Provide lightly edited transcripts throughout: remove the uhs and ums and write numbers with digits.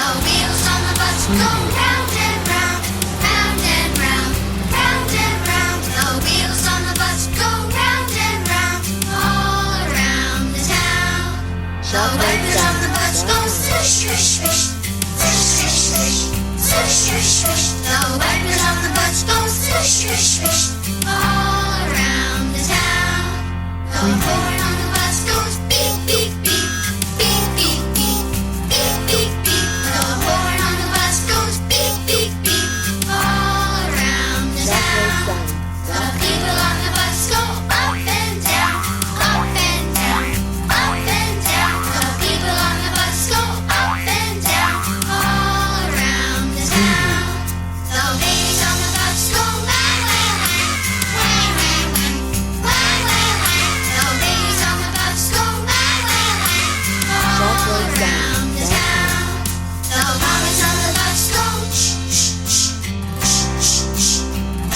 The wheels on the bus go round and round, round and round, round and round. The wheels on the bus go round and round, all around the town. The wipers on the bus go swish, swish, swish, swish, swish, swish, swish, swish. The wipers on the bus go swish, swish, swish, all around the town. The horn on the bus goes beep, beep, beep, beep, beep, beep, beep, beep, beep. The horn on the bus goes beep, beep, beep, all around the town. The people on the bus go up and down, up and down, up and down. The people on the bus go up and down, all around the town. The ladies on the bus go wang, wang, wang, wang, wang, wang, wang, wang. The ladies on the bus go wang, wang, wang, all around the town. The mommies on the bus go shh, shh, shh, shh, shh, shh,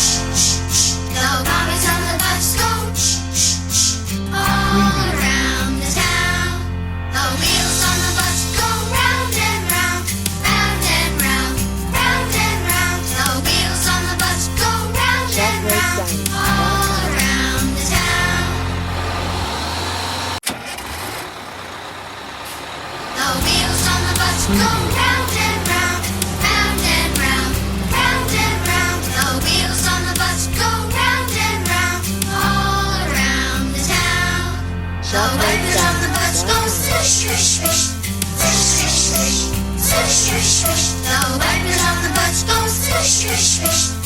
shh, shh. The mommies on the bus go shh, shh, shh, all around the town. The wheels on the bus go round and round, round and round, round and round. The wheels on the bus go round and round, all around the town. The wheels on the bus go round and round, round and round, round and round. The wheels on the bus go round and round, all around the town. The wipers on the bus go swish, swish, swish, swish, swish, swish, swish, swish, swish. The wipers on the bus go swish, swish, swish,